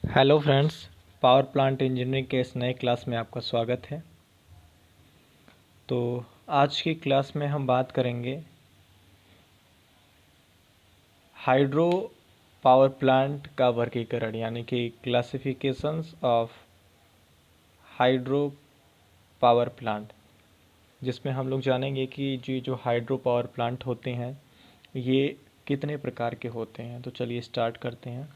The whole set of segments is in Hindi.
Hello friends, power plant engineering के इस नए क्लास में आपका स्वागत है। तो आज की क्लास में हम बात करेंगे हाइड्रो पावर प्लांट का वर्गीकरण यानी कि classifications of hydro power plant, जिसमें हम लोग जानेंगे कि जो हाइड्रो पावर प्लांट होते हैं ये कितने प्रकार के होते हैं। तो चलिए स्टार्ट करते हैं।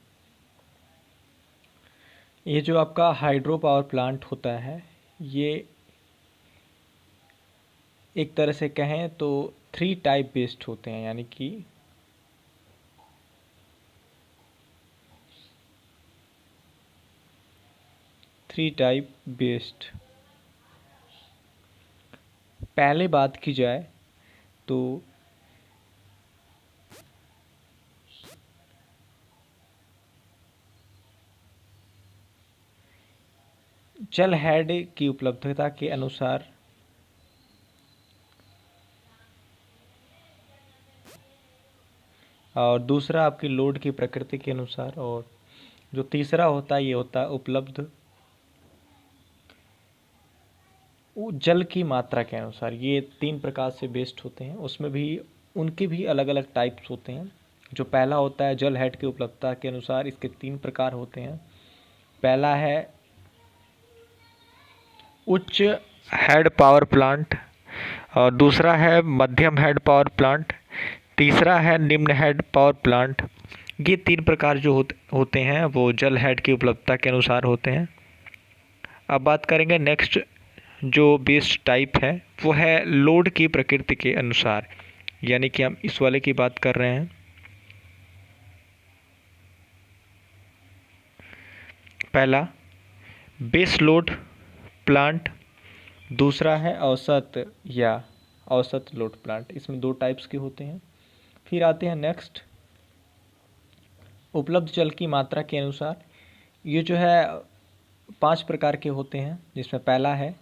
ये जो आपका हाइड्रो पावर प्लांट होता है ये एक तरह से कहें तो 3 टाइप बेस्ड होते हैं, यानी कि 3 टाइप बेस्ड। पहले बात की जाए तो जल हेड की उपलब्धता के अनुसार और दूसरा आपकी लोड की प्रकृति के अनुसार, और जो तीसरा होता है ये होता है उपलब्ध जल की मात्रा के अनुसार। ये 3 प्रकार से बेस्ड होते हैं। उसमें भी उनके भी अलग अलग टाइप्स होते हैं। जो पहला होता है जल हेड की उपलब्धता के अनुसार, इसके 3 प्रकार होते हैं। पहला है उच्च हेड पावर प्लांट, और दूसरा है मध्यम हेड पावर प्लांट, तीसरा है निम्न हेड पावर प्लांट। ये 3 प्रकार जो होते हैं वो जल हेड की उपलब्धता के अनुसार होते हैं। अब बात करेंगे नेक्स्ट जो बेस्ड टाइप है वो है लोड की प्रकृति के अनुसार, यानी कि हम इस वाले की बात कर रहे हैं। पहला बेस लोड प्लांट, दूसरा है औसत या औसत लोड प्लांट। इसमें 2 टाइप्स के होते हैं। फिर आते हैं नेक्स्ट उपलब्ध जल की मात्रा के अनुसार। ये जो है 5 प्रकार के होते हैं, जिसमें पहला है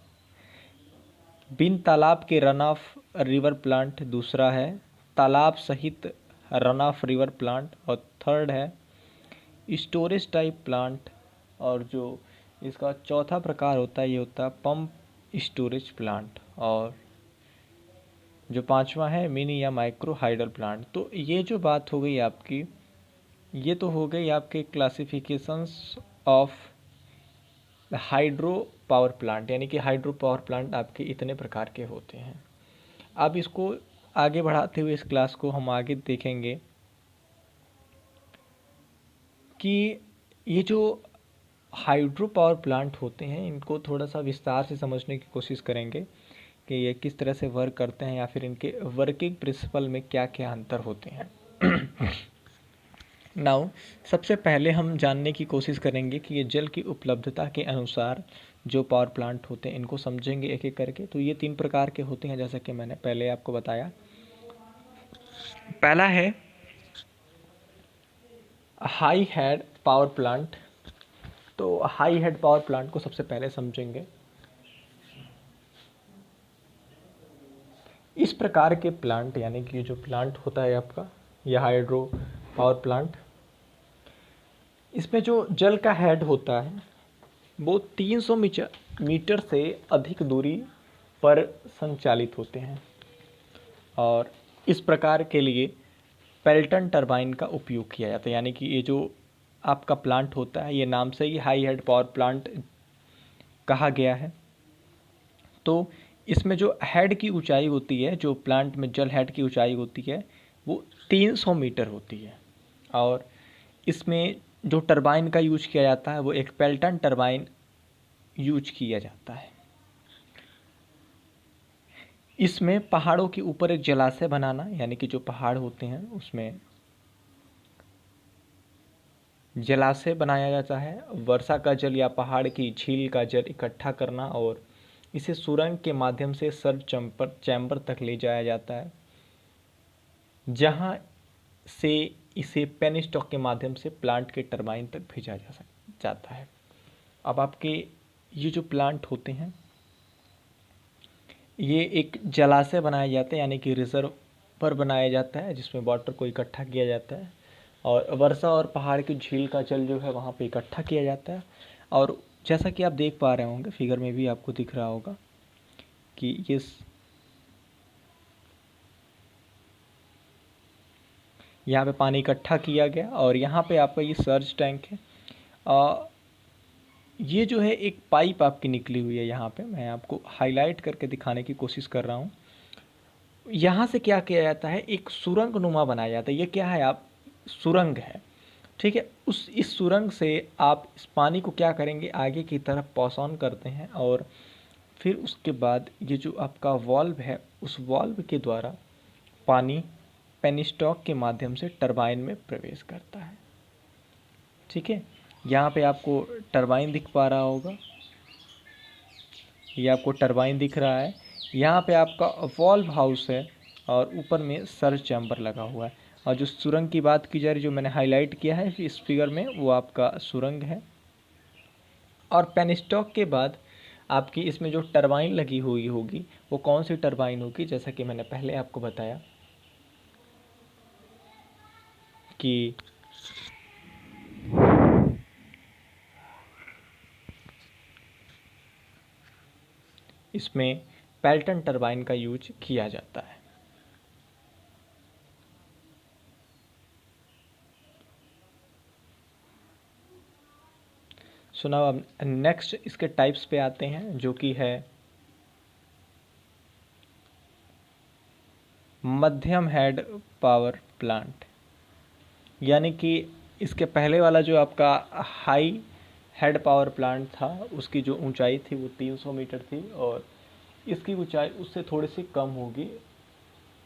बिन तालाब के रन ऑफ रिवर प्लांट, दूसरा है तालाब सहित रन ऑफ रिवर प्लांट, और थर्ड है स्टोरेज टाइप प्लांट, और जो इसका चौथा प्रकार होता है ये होता है पंप स्टोरेज प्लांट, और जो पांचवा है मिनी या माइक्रो हाइडल प्लांट। तो ये जो बात हो गई आपकी, ये तो हो गई आपके classifications of hydro power plant, यानी कि हाइड्रो पावर प्लांट आपके इतने प्रकार के होते हैं। अब इसको आगे बढ़ाते हुए इस क्लास को हम आगे देखेंगे कि ये जो हाइड्रो पावर प्लांट होते हैं इनको थोड़ा सा विस्तार से समझने की कोशिश करेंगे कि ये किस तरह से वर्क करते हैं, या फिर इनके वर्किंग प्रिंसिपल में क्या क्या अंतर होते हैं। नाउ सबसे पहले हम जानने की कोशिश करेंगे कि ये जल की उपलब्धता के अनुसार जो पावर प्लांट होते हैं इनको समझेंगे एक एक करके। तो ये 3 प्रकार के होते हैं, जैसा कि मैंने पहले आपको बताया। पहला है हाई हेड पावर प्लांट। तो हाई हेड पावर प्लांट को सबसे पहले समझेंगे। इस प्रकार के प्लांट, यानी कि जो प्लांट होता है आपका यह हाइड्रो पावर प्लांट, इसमें जो जल का हेड होता है वो 300 मीटर से अधिक दूरी पर संचालित होते हैं, और इस प्रकार के लिए पेल्टन टरबाइन का उपयोग किया जाता है। यानी कि ये जो आपका प्लांट होता है ये नाम से ही हाई हेड पावर प्लांट कहा गया है। तो इसमें जो हेड की ऊंचाई होती है, जो प्लांट में जल हेड की ऊंचाई होती है वो 300 मीटर होती है, और इसमें जो टरबाइन का यूज किया जाता है वो एक पेल्टन टरबाइन यूज किया जाता है। इसमें पहाड़ों के ऊपर एक जलाशय बनाना, यानी कि जो पहाड़ होते हैं उसमें जलाशय बनाया जाता है, वर्षा का जल या पहाड़ की झील का जल इकट्ठा करना, और इसे सुरंग के माध्यम से सर्च चैम्बर तक ले जाया जाता है, जहां से इसे पेन स्टॉक के माध्यम से प्लांट के टरबाइन तक भेजा जाता है। अब आपके ये जो प्लांट होते हैं ये एक जलाशय बनाया जाता है, यानी कि रिजर्वर बनाया जाता है जिसमें वाटर को इकट्ठा किया जाता है, और वर्षा और पहाड़ की झील का जल जो है वहाँ पे इकट्ठा किया जाता है। और जैसा कि आप देख पा रहे होंगे, फिगर में भी आपको दिख रहा होगा कि यहाँ पे पानी इकट्ठा किया गया और यहाँ पे आपका ये सर्ज टैंक है। ये जो है एक पाइप आपकी निकली हुई है, यहाँ पे मैं आपको हाईलाइट करके दिखाने की कोशिश कर रहा हूँ। यहाँ से क्या किया जाता है, एक सुरंग नुमा बनाया जाता है। ये क्या है, आप सुरंग है, ठीक है। इस सुरंग से आप इस पानी को क्या करेंगे, आगे की तरफ पास ऑन करते हैं और फिर उसके बाद ये जो आपका वाल्व है, उस वाल्व के द्वारा पानी पेनिस्टॉक के माध्यम से टरबाइन में प्रवेश करता है, ठीक है। यहाँ पे आपको टरबाइन दिख पा रहा होगा, ये आपको टरबाइन दिख रहा है। यहाँ पे आपका वॉल्व हाउस है और ऊपर में सर्ज चैम्बर लगा हुआ है। और जो सुरंग की बात की जा रही, जो मैंने हाईलाइट किया है इस फिगर में, वो आपका सुरंग है। और पेनिस्टॉक के बाद आपकी इसमें जो टरबाइन लगी हुई होगी वो कौन सी टरबाइन होगी, जैसा कि मैंने पहले आपको बताया कि इसमें पेल्टन टरबाइन का यूज किया जाता है। सुना। अब नेक्स्ट इसके टाइप्स पे आते हैं, जो कि है मध्यम हेड पावर प्लांट। यानी कि इसके पहले वाला जो आपका हाई हेड पावर प्लांट था, उसकी जो ऊंचाई थी वो 300 मीटर थी और इसकी ऊंचाई उससे थोड़ी सी कम होगी।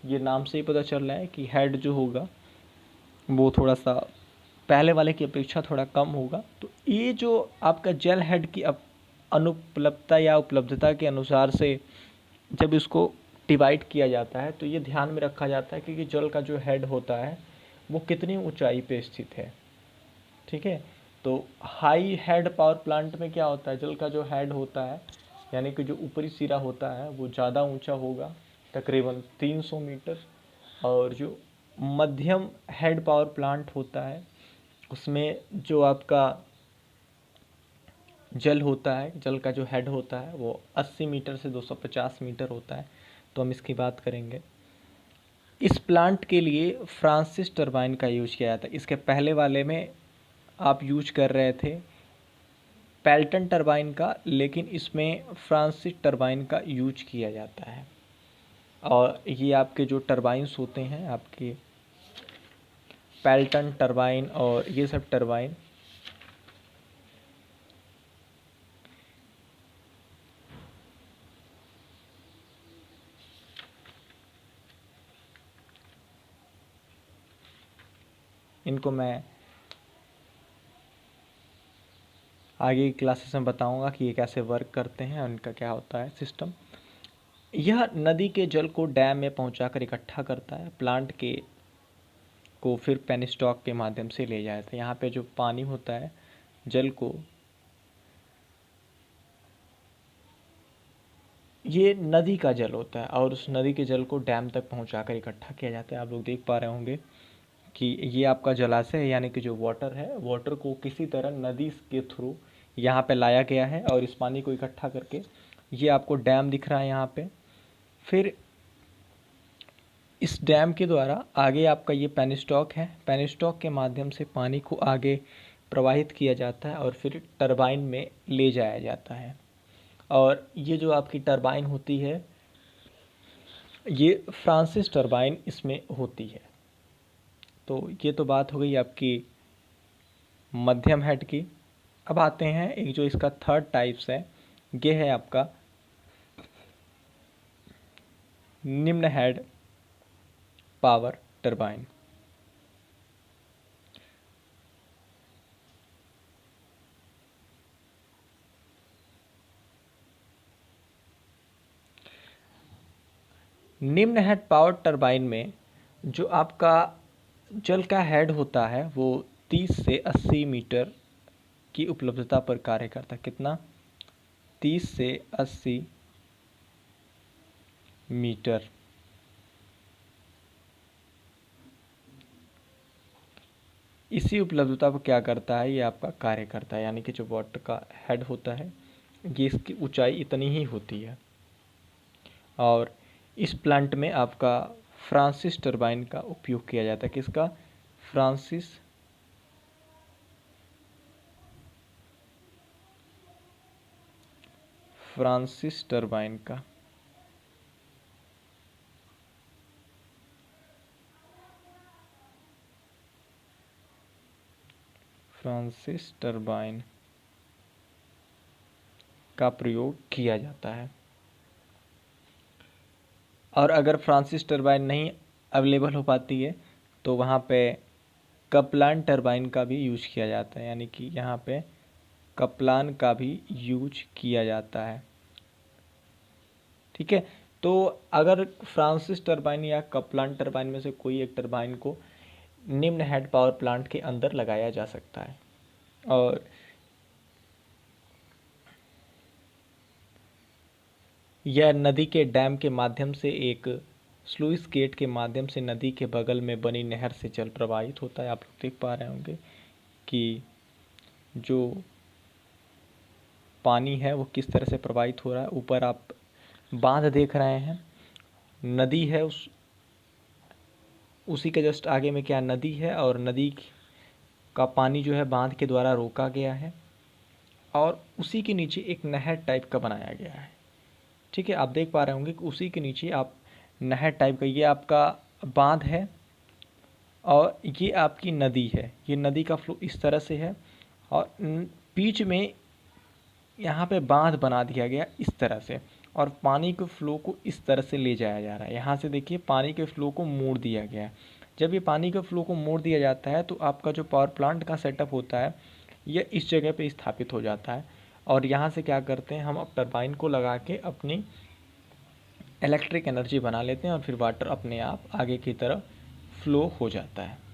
ये नाम से ही पता चल रहा है कि हेड जो होगा वो थोड़ा सा पहले वाले की अपेक्षा थोड़ा कम होगा। तो ये जो आपका जेल हेड की अनुपलब्धता या उपलब्धता के अनुसार से जब इसको डिवाइड किया जाता है तो ये ध्यान में रखा जाता है कि जल का जो हेड होता है वो कितनी ऊंचाई पे स्थित है, ठीक है। तो हाई हेड पावर प्लांट में क्या होता है, जल का जो हेड होता है यानी कि जो ऊपरी सिरा होता है वो ज़्यादा ऊंचा होगा, तकरीबन 300 मीटर। और जो मध्यम हेड पावर प्लांट होता है उसमें जो आपका जल होता है, जल का जो हेड होता है वो 80 मीटर से 250 मीटर होता है। तो हम इसकी बात करेंगे। इस प्लांट के लिए फ्रांसिस टरबाइन का यूज किया जाता है। इसके पहले वाले में आप यूज कर रहे थे पेल्टन टरबाइन का, लेकिन इसमें फ्रांसिस टरबाइन का यूज किया जाता है। और ये आपके जो टरबाइंस होते हैं आपके पेल्टन टरबाइन और ये सब टरबाइन इनको मैं आगे की क्लासेस में बताऊंगा कि ये कैसे वर्क करते हैं और इनका क्या होता है सिस्टम। यह नदी के जल को डैम में पहुंचाकर इकट्ठा करता है, प्लांट को फिर पेनिस्टॉक के माध्यम से ले जाता है। यहाँ पे जो पानी होता है, जल को, ये नदी का जल होता है और उस नदी के जल को डैम तक पहुंचाकर इकट्ठा किया जाता है। आप लोग देख पा रहे होंगे कि ये आपका जलाशय है, यानी कि जो वाटर है, वाटर को किसी तरह नदी के थ्रू यहाँ पे लाया गया है और इस पानी को इकट्ठा करके ये आपको डैम दिख रहा है यहाँ पे। फिर इस डैम के द्वारा आगे आपका ये पेनिस्टॉक है, पेनिस्टॉक के माध्यम से पानी को आगे प्रवाहित किया जाता है और फिर टरबाइन में ले जाया जाता है। और ये जो आपकी टरबाइन होती है, ये फ्रांसिस टरबाइन इसमें होती है। तो ये तो बात हो गई आपकी मध्यम हेड की। अब आते हैं एक जो इसका थर्ड टाइप्स है, ये है आपका निम्न हेड पावर टरबाइन। निम्न हेड पावर टरबाइन में जो आपका जल का हेड होता है वो 30 से 80 मीटर की उपलब्धता पर कार्य करता है। कितना? 30 से 80 मीटर। इसी उपलब्धता को क्या करता है, ये आपका कार्य करता है। यानी कि जो वाटर का हेड होता है ये इसकी ऊंचाई इतनी ही होती है। और इस प्लांट में आपका फ्रांसिस टरबाइन का उपयोग किया जाता है। किसका? फ्रांसिस टरबाइन का। फ्रांसिस टरबाइन का प्रयोग किया जाता है। और अगर फ्रांसिस टरबाइन नहीं अवेलेबल हो पाती है तो वहाँ पे कपलान टरबाइन का भी यूज किया जाता है। यानी कि यहाँ पे कपलान का भी यूज किया जाता है। ठीक है, तो अगर फ्रांसिस टरबाइन या कपलान टरबाइन में से कोई एक टरबाइन को निम्न हेड पावर प्लांट के अंदर लगाया जा सकता है। और यह नदी के डैम के माध्यम से एक स्लुइस गेट के माध्यम से नदी के बगल में बनी नहर से जल प्रवाहित होता है। आप लोग देख पा रहे होंगे कि जो पानी है वो किस तरह से प्रवाहित हो रहा है। ऊपर आप बांध देख रहे हैं, नदी है, उसी के जस्ट आगे में क्या नदी है, और नदी का पानी जो है बांध के द्वारा रोका गया है और उसी के नीचे एक नहर टाइप का बनाया गया है। ठीक है, आप देख पा रहे होंगे कि उसी के नीचे आप नहर टाइप का, ये आपका बांध है और ये आपकी नदी है। ये नदी का फ्लो इस तरह से है और बीच में यहाँ पे बांध बना दिया गया इस तरह से, और पानी के फ्लो को इस तरह से ले जाया जा रहा है। यहाँ से देखिए पानी के फ्लो को मोड़ दिया गया है। जब ये पानी के फ्लो को मोड़ दिया जाता है तो आपका जो पावर प्लांट का सेटअप होता है ये इस जगह पे स्थापित हो जाता है। और यहाँ से क्या करते हैं, हम अब टरबाइन को लगा के अपनी इलेक्ट्रिक एनर्जी बना लेते हैं और फिर वाटर अपने आप आगे की तरफ फ्लो हो जाता है।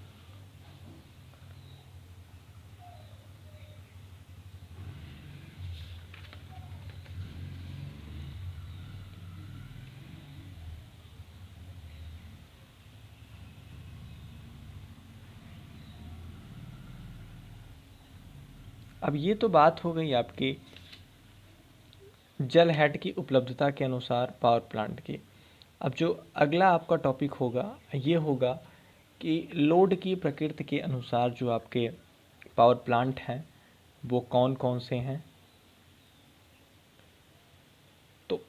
अब ये तो बात हो गई आपकी जल हेड की उपलब्धता के अनुसार पावर प्लांट की। अब जो अगला आपका टॉपिक होगा ये होगा कि लोड की प्रकृति के अनुसार जो आपके पावर प्लांट हैं वो कौन कौन से हैं। तो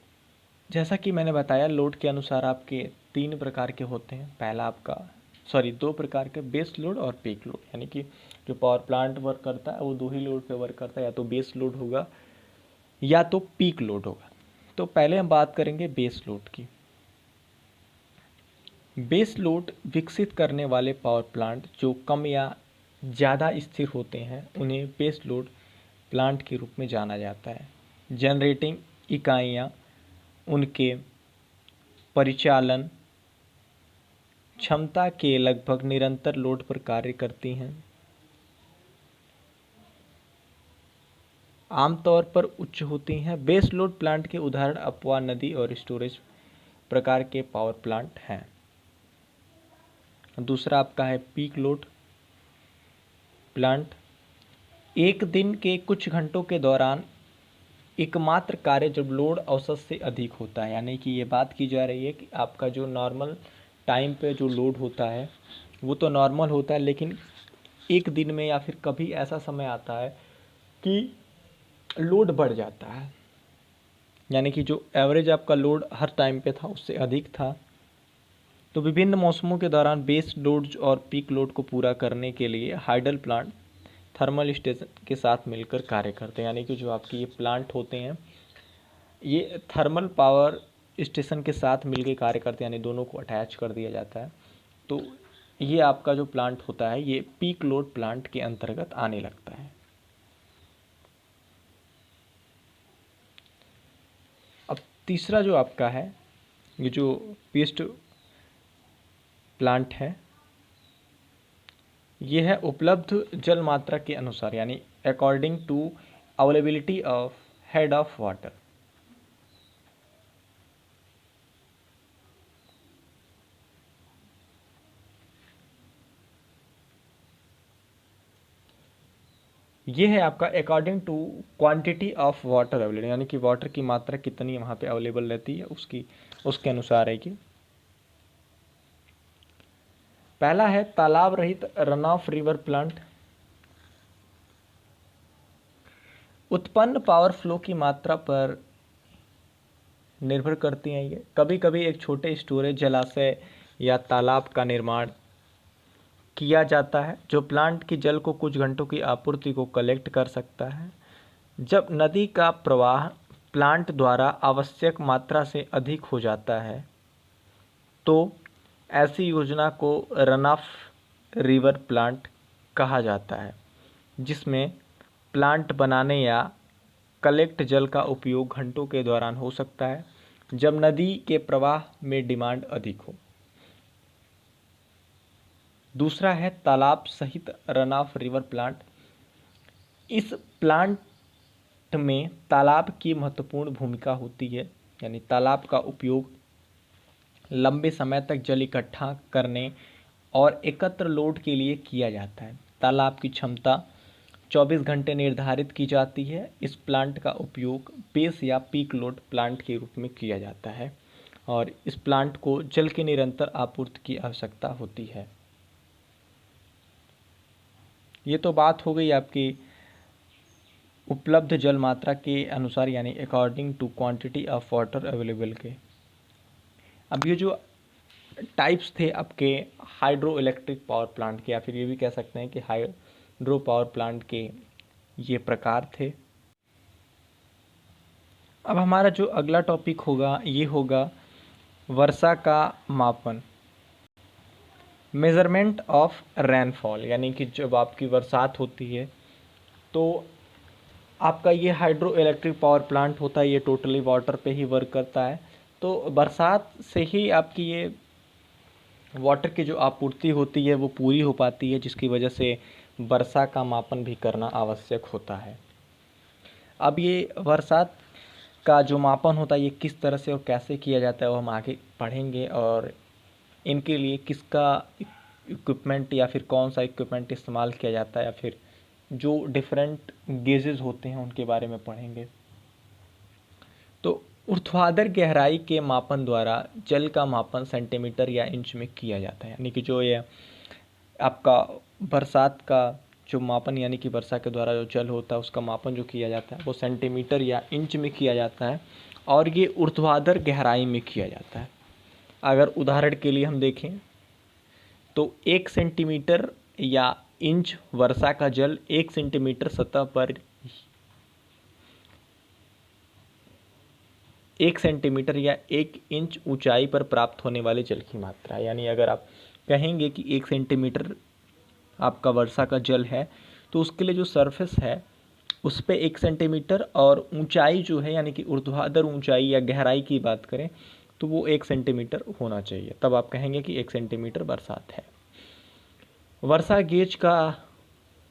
जैसा कि मैंने बताया लोड के अनुसार आपके 3 प्रकार के होते हैं। पहला आपका 2 प्रकार के, बेस लोड और पीक लोड। यानी कि जो पावर प्लांट वर्क करता है वो 2 ही लोड पे वर्क करता है, या तो बेस लोड होगा या तो पीक लोड होगा। तो पहले हम बात करेंगे बेस लोड की। बेस लोड विकसित करने वाले पावर प्लांट जो कम या ज़्यादा स्थिर होते हैं उन्हें बेस लोड प्लांट के रूप में जाना जाता है। जनरेटिंग इकाइयाँ उनके परिचालन क्षमता के लगभग निरंतर लोड पर कार्य करती हैं, आमतौर पर उच्च होती हैं। बेस लोड प्लांट के उदाहरण अपवा नदी और स्टोरेज प्रकार के पावर प्लांट हैं। दूसरा आपका है पीक लोड प्लांट। एक दिन के कुछ घंटों के दौरान एकमात्र कार्य जब लोड औसत से अधिक होता है। यानी कि ये बात की जा रही है कि आपका जो नॉर्मल टाइम पे जो लोड होता है वो तो नॉर्मल होता है, लेकिन एक दिन में या फिर कभी ऐसा समय आता है कि लोड बढ़ जाता है। यानी कि जो एवरेज आपका लोड हर टाइम पे था उससे अधिक था। तो विभिन्न मौसमों के दौरान बेस लोड और पीक लोड को पूरा करने के लिए हाइडल प्लांट थर्मल स्टेशन के साथ मिलकर कार्य करते हैं। यानी कि जो आपके ये प्लांट होते हैं ये थर्मल पावर स्टेशन के साथ मिलकर कार्य करते हैं, यानी दोनों को अटैच कर दिया जाता है। तो ये आपका जो प्लांट होता है ये पीक लोड प्लांट के अंतर्गत आने लगता है। अब तीसरा जो आपका है ये जो पेस्ट प्लांट है ये है उपलब्ध जल मात्रा के अनुसार, यानी according to availability of head of water. ये है आपका according to quantity of water available, यानी कि वाटर की मात्रा कितनी वहाँ पे अवेलेबल रहती है उसके अनुसार है कि पहला है तालाब रहित रन ऑफ रिवर प्लांट। उत्पन्न पावर फ्लो की मात्रा पर निर्भर करती हैं ये। कभी कभी एक छोटे स्टोरेज जलाशय या तालाब का निर्माण किया जाता है जो प्लांट की जल को कुछ घंटों की आपूर्ति को कलेक्ट कर सकता है। जब नदी का प्रवाह प्लांट द्वारा आवश्यक मात्रा से अधिक हो जाता है तो ऐसी योजना को रन ऑफ रिवर प्लांट कहा जाता है, जिसमें प्लांट बनाने या कलेक्ट जल का उपयोग घंटों के दौरान हो सकता है जब नदी के प्रवाह में डिमांड अधिक हो। दूसरा है तालाब सहित रन ऑफ रिवर प्लांट। इस प्लांट में तालाब की महत्वपूर्ण भूमिका होती है, यानी तालाब का उपयोग लंबे समय तक जल इकट्ठा करने और एकत्र लोड के लिए किया जाता है। तालाब की क्षमता 24 घंटे निर्धारित की जाती है। इस प्लांट का उपयोग बेस या पीक लोड प्लांट के रूप में किया जाता है और इस प्लांट को जल की निरंतर आपूर्ति की आवश्यकता होती है। ये तो बात हो गई आपकी उपलब्ध जल मात्रा के अनुसार, यानी according to quantity of water available के। अब ये जो टाइप्स थे आपके हाइड्रो इलेक्ट्रिक पावर प्लांट के, या फिर ये भी कह सकते हैं कि हाइड्रो पावर प्लांट के ये प्रकार थे। अब हमारा जो अगला टॉपिक होगा ये होगा वर्षा का मापन, मेज़रमेंट ऑफ रेनफॉल। यानी कि जब आपकी बरसात होती है तो आपका ये हाइड्रो इलेक्ट्रिक पावर प्लांट होता है, ये टोटली वाटर पे ही वर्क करता है। तो बरसात से ही आपकी ये वाटर की जो आपूर्ति होती है वो पूरी हो पाती है, जिसकी वजह से वर्षा का मापन भी करना आवश्यक होता है। अब ये बरसात का जो मापन होता है ये किस तरह से और कैसे किया जाता है वो हम आगे पढ़ेंगे, और इनके लिए किसका इक्विपमेंट या फिर कौन सा इक्विपमेंट इस्तेमाल किया जाता है, या फिर जो डिफरेंट गेजेस होते हैं उनके बारे में पढ़ेंगे। तो ऊर्ध्वाधर गहराई के मापन द्वारा जल का मापन सेंटीमीटर या इंच में किया जाता है। यानी कि जो ये आपका बरसात का जो मापन, यानी कि वर्षा के द्वारा जो जल होता है उसका मापन जो किया जाता है वो सेंटीमीटर या इंच में किया जाता है, और ये ऊर्ध्वाधर गहराई में किया जाता है। अगर उदाहरण के लिए हम देखें तो 1 सेंटीमीटर या इंच वर्षा का जल 1 सेंटीमीटर सतह पर 1 सेंटीमीटर या 1 इंच ऊंचाई पर प्राप्त होने वाले जल की मात्रा। यानी अगर आप कहेंगे कि 1 सेंटीमीटर आपका वर्षा का जल है तो उसके लिए जो सरफेस है उस पर 1 सेंटीमीटर, और ऊंचाई जो है यानी कि ऊर्ध्वाधर ऊंचाई या गहराई की बात करें तो वो 1 सेंटीमीटर होना चाहिए, तब आप कहेंगे कि 1 सेंटीमीटर बरसात है। वर्षा गेज का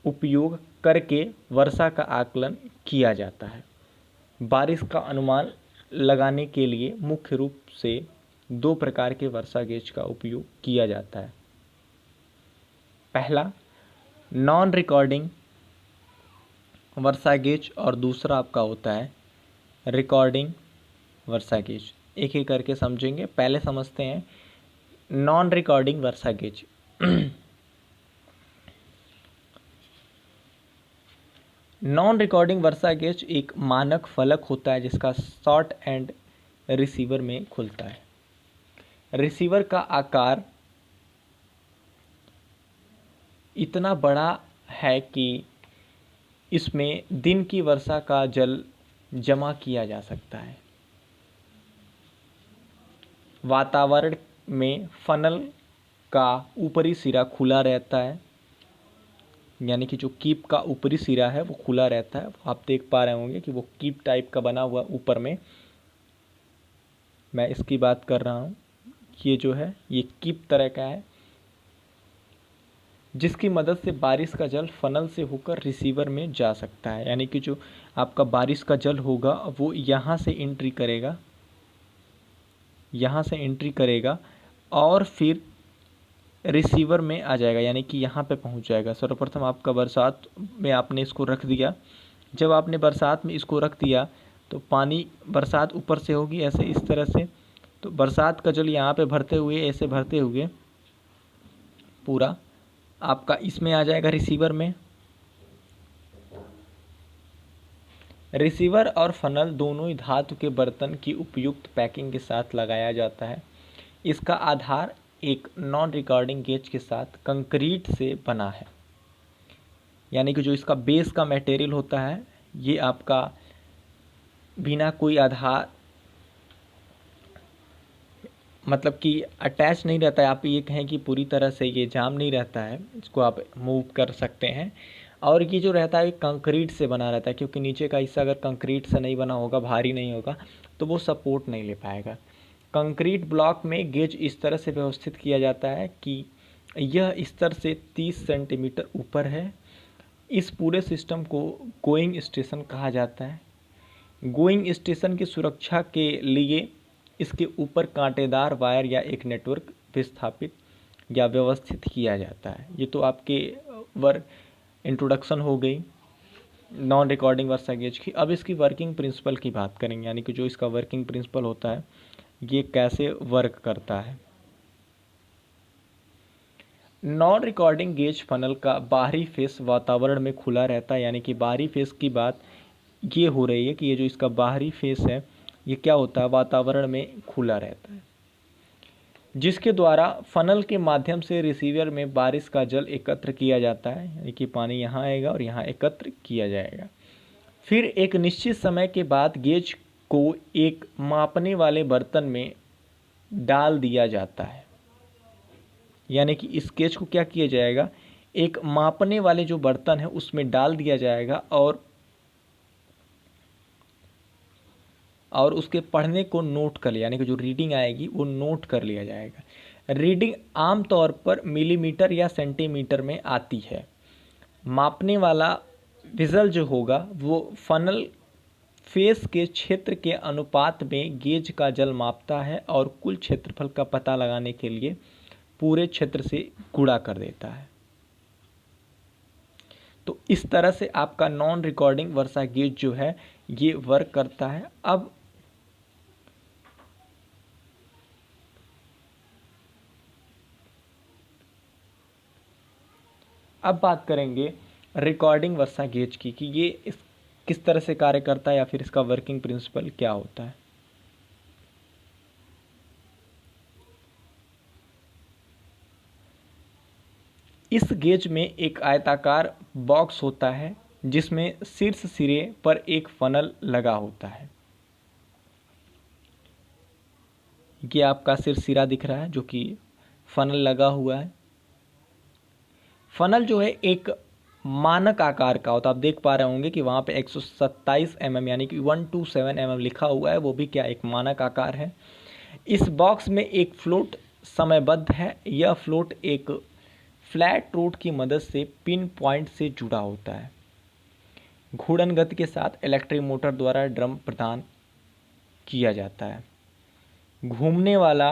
उपयोग करके वर्षा का आकलन किया जाता है। बारिश का अनुमान लगाने के लिए मुख्य रूप से 2 प्रकार के वर्षा गेज का उपयोग किया जाता है। पहला नॉन रिकॉर्डिंग वर्षा गेज और दूसरा आपका होता है रिकॉर्डिंग वर्षा गेज। एक एक करके समझेंगे। पहले समझते हैं नॉन रिकॉर्डिंग वर्षा गेज। नॉन रिकॉर्डिंग वर्षा गेज एक मानक फलक होता है जिसका शॉर्ट एंड रिसीवर में खुलता है। रिसीवर का आकार इतना बड़ा है कि इसमें दिन की वर्षा का जल जमा किया जा सकता है। वातावरण में फनल का ऊपरी सिरा खुला रहता है, यानी कि जो कीप का ऊपरी सिरा है वो खुला रहता है। आप देख पा रहे होंगे कि वो कीप टाइप का बना हुआ ऊपर में, मैं इसकी बात कर रहा हूँ। ये जो है ये कीप तरह का है जिसकी मदद से बारिश का जल फनल से होकर रिसीवर में जा सकता है। यानी कि जो आपका बारिश का जल होगा वो यहाँ से एंट्री करेगा और फिर रिसीवर में आ जाएगा, यानी कि यहाँ पे पहुँच जाएगा। सर्वप्रथम आपका बरसात में आपने इसको रख दिया। जब आपने बरसात में इसको रख दिया तो पानी बरसात ऊपर से होगी ऐसे इस तरह से, तो बरसात का जल यहाँ पे भरते हुए ऐसे भरते हुए पूरा आपका इसमें आ जाएगा रिसीवर में। रिसीवर और फनल दोनों ही धातु के बर्तन की उपयुक्त पैकिंग के साथ लगाया जाता है। इसका आधार एक नॉन रिकॉर्डिंग गेज के साथ कंक्रीट से बना है, यानी कि जो इसका बेस का मटेरियल होता है ये आपका बिना कोई आधार मतलब कि अटैच नहीं रहता है। आप ये कहें कि पूरी तरह से ये जाम नहीं रहता है, इसको आप मूव कर सकते हैं। और ये जो रहता है कंक्रीट से बना रहता है, क्योंकि नीचे का हिस्सा अगर कंक्रीट से नहीं बना होगा, भारी नहीं होगा, तो वो सपोर्ट नहीं ले पाएगा। कंक्रीट ब्लॉक में गेज इस तरह से व्यवस्थित किया जाता है कि यह स्तर से 30 सेंटीमीटर ऊपर है। इस पूरे सिस्टम को गोइंग स्टेशन कहा जाता है। गोइंग स्टेशन की सुरक्षा के लिए इसके ऊपर कांटेदार वायर या एक नेटवर्क विस्थापित या व्यवस्थित किया जाता है। ये तो आपके वर्क इंट्रोडक्शन हो गई नॉन रिकॉर्डिंग वर्सा गेज की। अब इसकी वर्किंग प्रिंसिपल की बात करेंगे, यानी कि जो इसका वर्किंग प्रिंसिपल होता है ये कैसे वर्क करता है। नॉन रिकॉर्डिंग गेज फनल का बाहरी फेस वातावरण में खुला रहता है, यानी कि बाहरी फेस की बात ये हो रही है कि ये जो इसका बाहरी फेस है ये क्या होता है, वातावरण में खुला रहता है, जिसके द्वारा फनल के माध्यम से रिसीवर में बारिश का जल एकत्र किया जाता है, यानी कि पानी यहाँ आएगा और यहाँ एकत्र किया जाएगा। फिर एक निश्चित समय के बाद गेज को एक मापने वाले बर्तन में डाल दिया जाता है, यानी कि इस गेज को क्या किया जाएगा, एक मापने वाले जो बर्तन है उसमें डाल दिया जाएगा और उसके पढ़ने को नोट कर लिया, यानी कि जो रीडिंग आएगी वो नोट कर लिया जाएगा। रीडिंग आमतौर पर मिलीमीटर या सेंटीमीटर में आती है। मापने वाला विज़ल जो होगा वो फनल फेस के क्षेत्र के अनुपात में गेज का जल मापता है और कुल क्षेत्रफल का पता लगाने के लिए पूरे क्षेत्र से गुणा कर देता है। तो इस तरह से आपका नॉन रिकॉर्डिंग वर्सा गेज जो है ये वर्क करता है। अब बात करेंगे रिकॉर्डिंग वर्सा गेज की कि ये किस तरह से कार्य करता है या फिर इसका वर्किंग प्रिंसिपल क्या होता है। इस गेज में एक आयताकार बॉक्स होता है जिसमें शीर्ष सिरे पर एक फनल लगा होता है। ये आपका शीर्ष सिरा दिख रहा है जो कि फनल लगा हुआ है। फनल जो है एक मानक आकार का होता है। आप देख पा रहे होंगे कि वहाँ पे 127 mm यानी कि 127 mm लिखा हुआ है, वो भी क्या एक मानक आकार है। इस बॉक्स में एक फ्लोट समयबद्ध है। यह फ्लोट एक फ्लैट रोड की मदद से पिन पॉइंट से जुड़ा होता है। घूर्णन गति के साथ इलेक्ट्रिक मोटर द्वारा ड्रम प्रदान किया जाता है। घूमने वाला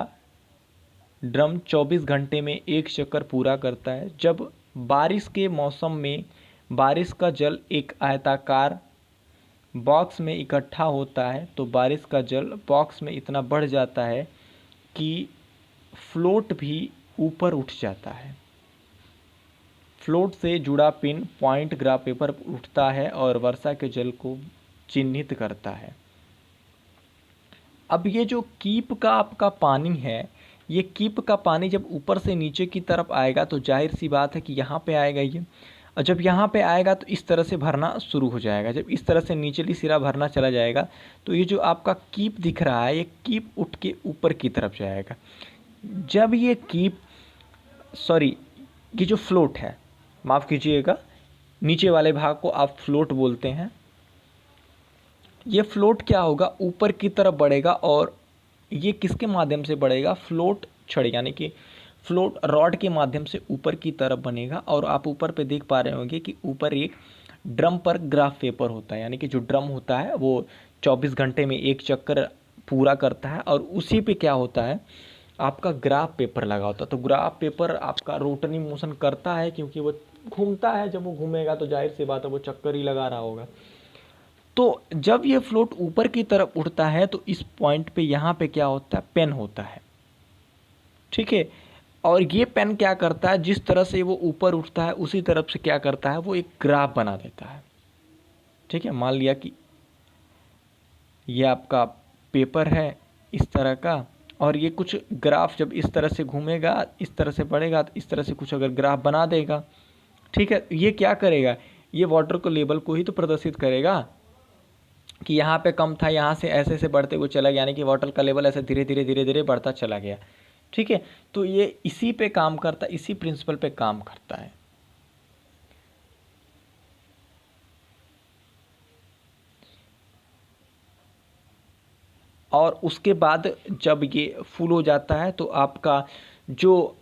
ड्रम 24 घंटे में एक चक्कर पूरा करता है। जब बारिश के मौसम में बारिश का जल एक आयताकार बॉक्स में इकट्ठा होता है तो बारिश का जल बॉक्स में इतना बढ़ जाता है कि फ्लोट भी ऊपर उठ जाता है। फ्लोट से जुड़ा पिन पॉइंट ग्राफ पेपर पर उठता है और वर्षा के जल को चिन्हित करता है। अब ये जो कीप का आपका पानी है, ये कीप का पानी जब ऊपर से नीचे की तरफ आएगा तो जाहिर सी बात है कि यहाँ पे आएगा ये, और जब यहाँ पे आएगा तो इस तरह से भरना शुरू हो जाएगा। जब इस तरह से निचली सिरा भरना चला जाएगा तो ये जो आपका कीप दिख रहा है ये कीप उठ के ऊपर की तरफ जाएगा। जब ये ये जो फ्लोट है, माफ़ कीजिएगा, नीचे वाले भाग को आप फ्लोट बोलते हैं। ये फ्लोट क्या होगा, ऊपर की तरफ बढ़ेगा और ये किसके माध्यम से बढ़ेगा, फ्लोट छड़ी यानी कि फ्लोट रॉड के माध्यम से ऊपर की तरफ बनेगा। और आप ऊपर पे देख पा रहे होंगे कि ऊपर एक ड्रम पर ग्राफ पेपर होता है, यानी कि जो ड्रम होता है वो 24 घंटे में एक चक्कर पूरा करता है। और उसी पे क्या होता है, आपका ग्राफ पेपर लगा होता है। तो ग्राफ पेपर आपका रोटरी मोशन करता है क्योंकि वो घूमता है, जब वो घूमेगा तो जाहिर सी बात है वो चक्कर ही लगा रहा होगा। तो जब ये फ्लोट ऊपर की तरफ उड़ता है तो इस पॉइंट पे यहाँ पे क्या होता है, पेन होता है, ठीक है। और ये पेन क्या करता है, जिस तरह से वो ऊपर उठता है उसी तरफ से क्या करता है, वो एक ग्राफ बना देता है, ठीक है। मान लिया कि ये आपका पेपर है इस तरह का, और ये कुछ ग्राफ जब इस तरह से घूमेगा, इस तरह से बढ़ेगा, तो इस तरह से कुछ अगर ग्राफ बना देगा, ठीक है। ये क्या करेगा, ये वाटर को लेवल को ही तो प्रदर्शित करेगा कि यहाँ पे कम था, यहाँ से ऐसे ऐसे बढ़ते हुए चला गया, यानी कि वाटर का लेवल ऐसे धीरे धीरे धीरे धीरे बढ़ता चला गया, ठीक है। तो ये इसी पे काम करता है, इसी प्रिंसिपल पे काम करता है। और उसके बाद जब ये फुल हो जाता है तो आपका जो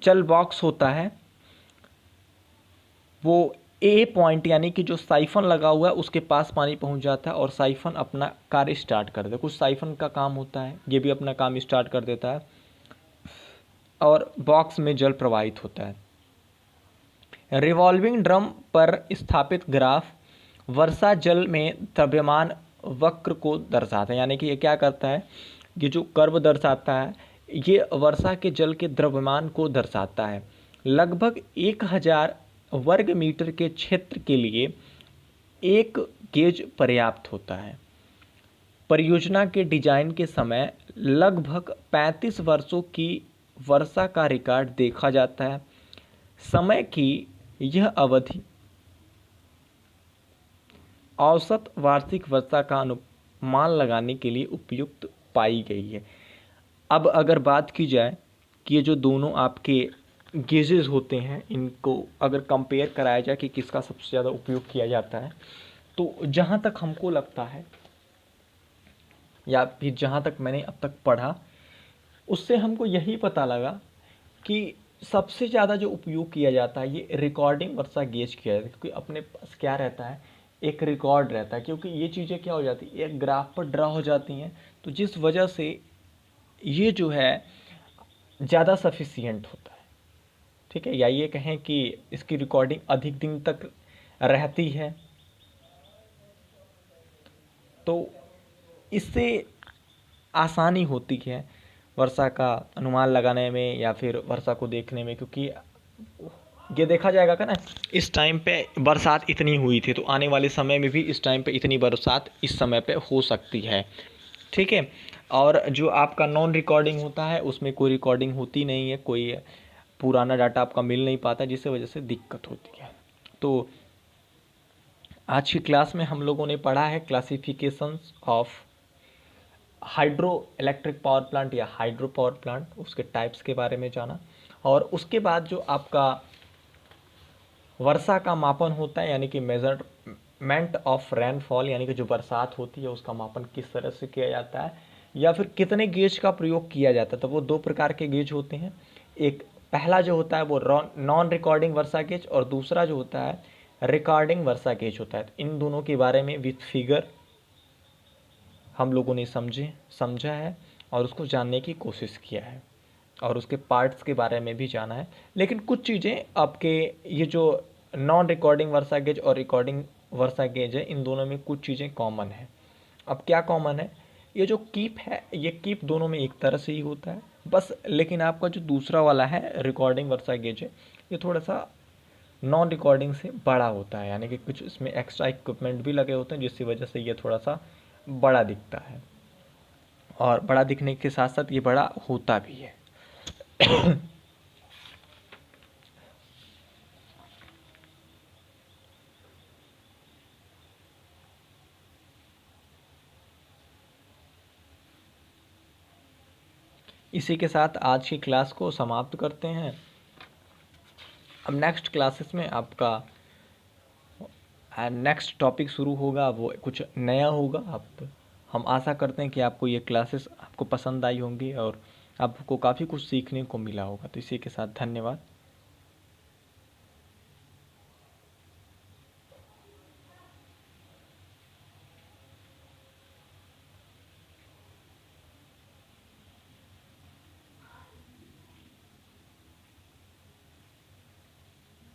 जल बॉक्स होता है वो ए पॉइंट यानी कि जो साइफन लगा हुआ है उसके पास पानी पहुंच जाता है और साइफन अपना कार्य स्टार्ट कर देता है। कुछ साइफन का काम होता है, ये भी अपना काम स्टार्ट कर देता है और बॉक्स में जल प्रवाहित होता है। रिवॉल्विंग ड्रम पर स्थापित ग्राफ वर्षा जल में द्रव्यमान वक्र को दर्शाता है, यानी कि ये क्या करता है, ये जो कर्व दर्शाता है ये वर्षा के जल के द्रव्यमान को दर्शाता है। लगभग 1000 वर्ग मीटर के क्षेत्र के लिए एक गेज पर्याप्त होता है। परियोजना के डिजाइन के समय लगभग 35 वर्षों की वर्षा का रिकॉर्ड देखा जाता है। समय की यह अवधि औसत वार्षिक वर्षा का अनुमान लगाने के लिए उपयुक्त पाई गई है। अब अगर बात की जाए कि ये जो दोनों आपके गेजेस होते हैं इनको अगर कंपेयर कराया जाए कि किसका सबसे ज़्यादा उपयोग किया जाता है, तो जहाँ तक हमको लगता है या फिर जहाँ तक मैंने अब तक पढ़ा उससे हमको यही पता लगा कि सबसे ज़्यादा जो उपयोग किया जाता है ये रिकॉर्डिंग वर्षा गेज किया जाता है, क्योंकि अपने पास क्या रहता है, एक रिकॉर्ड रहता है। क्योंकि ये चीज़ें क्या हो जाती है, एक ग्राफ पर ड्रा हो जाती हैं, तो जिस वजह से ये जो है ज़्यादा सफिशियंट होता है, ठीक है। या ये कहें कि इसकी रिकॉर्डिंग अधिक दिन तक रहती है, तो इससे आसानी होती है वर्षा का अनुमान लगाने में या फिर वर्षा को देखने में। क्योंकि ये देखा जाएगा कि ना इस टाइम पे बरसात इतनी हुई थी, तो आने वाले समय में भी इस टाइम पे इतनी बरसात इस समय पे हो सकती है, ठीक है। और जो आपका नॉन रिकॉर्डिंग होता है उसमें कोई रिकॉर्डिंग होती नहीं है, कोई पुराना डाटा आपका मिल नहीं पाता, जिससे वजह से दिक्कत होती है। तो आज की क्लास में हम लोगों ने पढ़ा है classifications of hydro electric power plant या हाइड्रो पावर प्लांट, उसके टाइप्स के बारे में जाना। और उसके बाद जो आपका वर्षा का मापन होता है यानी कि मेजरमेंट ऑफ रेनफॉल, यानी कि जो बरसात होती है उसका मापन किस तरह से किया जाता है या फिर कितने गेज का प्रयोग किया जाता है। तो वो दो प्रकार के गेज होते हैं, एक पहला जो होता है वो नॉन रिकॉर्डिंग वर्षा गेज और दूसरा जो होता है रिकॉर्डिंग वर्षा गेज होता है। इन दोनों के बारे में विथ फिगर हम लोगों ने समझा है और उसको जानने की कोशिश किया है और उसके पार्ट्स के बारे में भी जाना है। लेकिन कुछ चीज़ें आपके ये जो नॉन रिकॉर्डिंग वर्षा गेज और रिकॉर्डिंग वर्षा गेज है इन दोनों में कुछ चीज़ें कॉमन है। अब क्या कॉमन है, ये जो कीप है ये कीप दोनों में एक तरह से ही होता है बस, लेकिन आपका जो दूसरा वाला है रिकॉर्डिंग वर्षा गेज है ये थोड़ा सा नॉन रिकॉर्डिंग से बड़ा होता है, यानी कि कुछ इसमें एक्स्ट्रा इक्विपमेंट भी लगे होते हैं जिसकी वजह से ये थोड़ा सा बड़ा दिखता है और बड़ा दिखने के साथ साथ ये बड़ा होता भी है। इसी के साथ आज की क्लास को समाप्त करते हैं। अब नेक्स्ट क्लासेस में आपका नेक्स्ट टॉपिक शुरू होगा, वो कुछ नया होगा। आप हम आशा करते हैं कि आपको ये क्लासेस आपको पसंद आई होंगी और आपको काफ़ी कुछ सीखने को मिला होगा। तो इसी के साथ धन्यवाद।